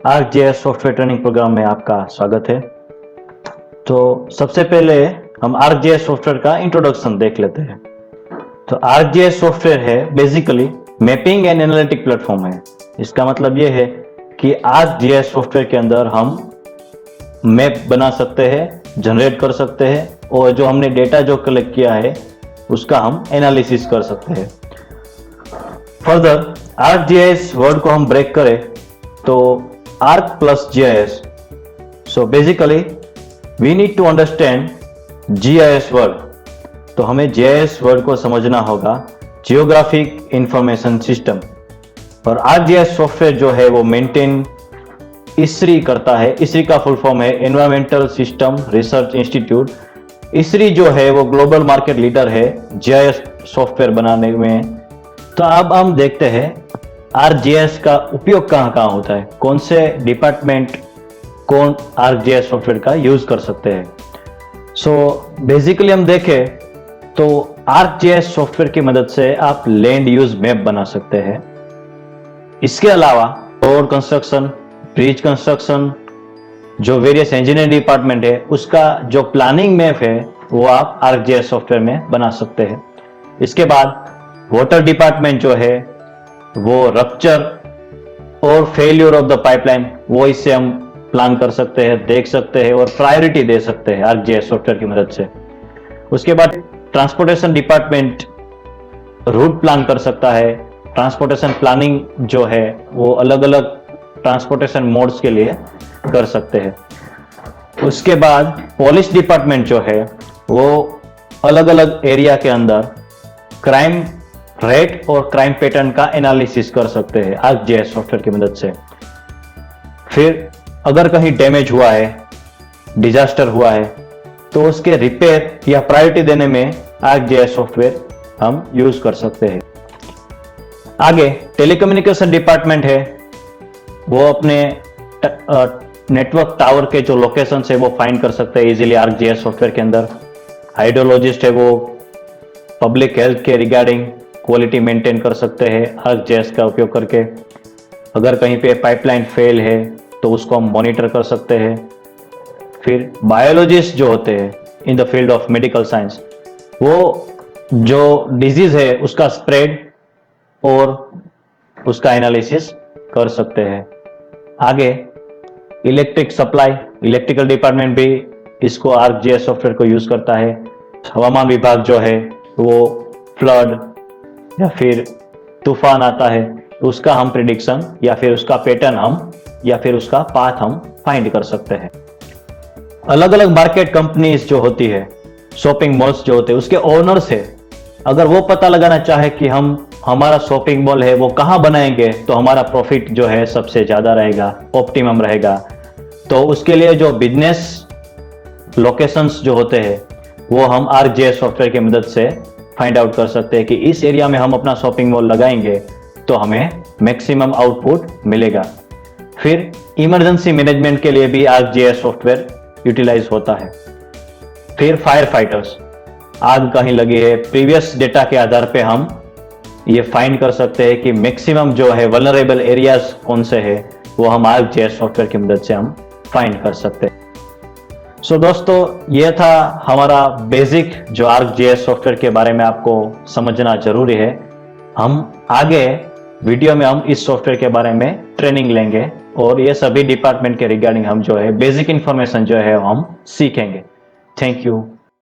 ArcGIS software training programme में आपका स्वागत है। तो सबसे पहले हम ArcGIS सॉफ्टवेयर का इंट्रोडक्शन देख लेते हैं। तो ArcGIS सॉफ्टवेयर है basically mapping and analytic platform है। इसका मतलब ये है कि ArcGIS सॉफ्टवेयर के अंदर हम मैप बना सकते हैं, जनरेट कर सकते हैं और जो हमने डेटा जो कलेक्ट किया है उसका हम एनालिसिस कर सकते हैं। फर्दर ArcGIS वर्ड को हम ब्रेक करें तो Arc plus GIS. So basically we need to understand GIS word. तो हमें GIS वर्ड को समझना होगा, जियोग्राफिक इंफॉर्मेशन सिस्टम। और ArcGIS सॉफ्टवेयर जो है वो मेंटेन ISRI करता है। ISRI का फुल फॉर्म है environmental system research institute. ISRI जो है वो ग्लोबल मार्केट लीडर है GIS सॉफ्टवेयर बनाने में। तो अब हम देखते हैं ArcGIS का उपयोग कहाँ कहाँ होता है, कौन से डिपार्टमेंट कौन ArcGIS सॉफ्टवेयर का यूज कर सकते हैं। सो बेसिकली हम देखें तो ArcGIS सॉफ्टवेयर की मदद से आप लैंड यूज मैप बना सकते हैं। इसके अलावा रोड कंस्ट्रक्शन, ब्रिज कंस्ट्रक्शन, जो वेरियस इंजीनियरिंग डिपार्टमेंट है उसका जो प्लानिंग मैप है वो आप ArcGIS सॉफ्टवेयर में बना सकते हैं। इसके बाद वाटर डिपार्टमेंट जो है वो रप्चर और फेल्यूर ऑफ द पाइपलाइन वो इससे हम प्लान कर सकते हैं, देख सकते हैं और प्रायोरिटी दे सकते हैं ArcGIS सॉफ्टवेयर की मदद से। उसके बाद ट्रांसपोर्टेशन डिपार्टमेंट रूट प्लान कर सकता है। ट्रांसपोर्टेशन प्लानिंग जो है वो अलग अलग ट्रांसपोर्टेशन मोड्स के लिए कर सकते हैं। उसके बाद पुलिस डिपार्टमेंट जो है वो अलग अलग एरिया के अंदर क्राइम रेट और क्राइम पैटर्न का एनालिसिस कर सकते हैं ArcGIS सॉफ्टवेयर की मदद से। फिर अगर कहीं डैमेज हुआ है, डिजास्टर हुआ है, तो उसके रिपेयर या प्रायोरिटी देने में ArcGIS सॉफ्टवेयर हम यूज कर सकते हैं। आगे टेलीकम्युनिकेशन डिपार्टमेंट है, वो अपने नेटवर्क टावर के जो लोकेशन है वो फाइंड कर सकते हैं इजीली ArcGIS सॉफ्टवेयर के अंदर। हाइड्रोलॉजिस्ट है, वो पब्लिक हेल्थ के रिगार्डिंग क्वालिटी मेंटेन कर सकते हैं ArcGIS का उपयोग करके। अगर कहीं पे पाइपलाइन फेल है तो उसको हम मॉनिटर कर सकते हैं। फिर बायोलॉजिस्ट जो होते हैं in the field of medical science, वो जो डिजीज है उसका स्प्रेड और उसका एनालिसिस कर सकते हैं। आगे इलेक्ट्रिक सप्लाई, इलेक्ट्रिकल डिपार्टमेंट भी इसको ArcGIS सॉफ्टवेयर को यूज करता है। हवामान विभाग जो है वो फ्लड या फिर तूफान आता है तो उसका हम प्रिडिक्शन या फिर उसका पैटर्न हम या फिर उसका पाथ हम फाइंड कर सकते हैं। अलग अलग मार्केट कंपनीज जो होती है, शॉपिंग मॉल्स जो होते हैं, उसके ओनर्स है, अगर वो पता लगाना चाहे कि हम हमारा शॉपिंग मॉल है वो कहाँ बनाएंगे तो हमारा प्रॉफिट जो है सबसे ज्यादा रहेगा, ऑप्टिमम रहेगा, तो उसके लिए जो बिजनेस लोकेशंस जो होते हैं वो हम ArcGIS सॉफ्टवेयर की मदद से फाइंड आउट कर सकते हैं कि इस एरिया में हम अपना शॉपिंग मॉल लगाएंगे तो हमें मैक्सिमम आउटपुट मिलेगा। फिर इमरजेंसी मैनेजमेंट के लिए भी ArcGIS सॉफ्टवेयर यूटिलाइज होता है। फिर फायर फाइटर्स, आग कहीं लगी है, प्रीवियस डेटा के आधार पे हम ये फाइंड कर सकते हैं कि मैक्सिमम जो है वल्नरेबल एरियाज कौन से है वो हम ArcGIS सॉफ्टवेयर की मदद से हम फाइंड कर सकते हैं। सो दोस्तों, ये था हमारा बेसिक जो ArcGIS सॉफ्टवेयर के बारे में आपको समझना जरूरी है। हम आगे वीडियो में हम इस सॉफ्टवेयर के बारे में ट्रेनिंग लेंगे और ये सभी डिपार्टमेंट के रिगार्डिंग हम जो है बेसिक इंफॉर्मेशन जो है हम सीखेंगे। Thank you.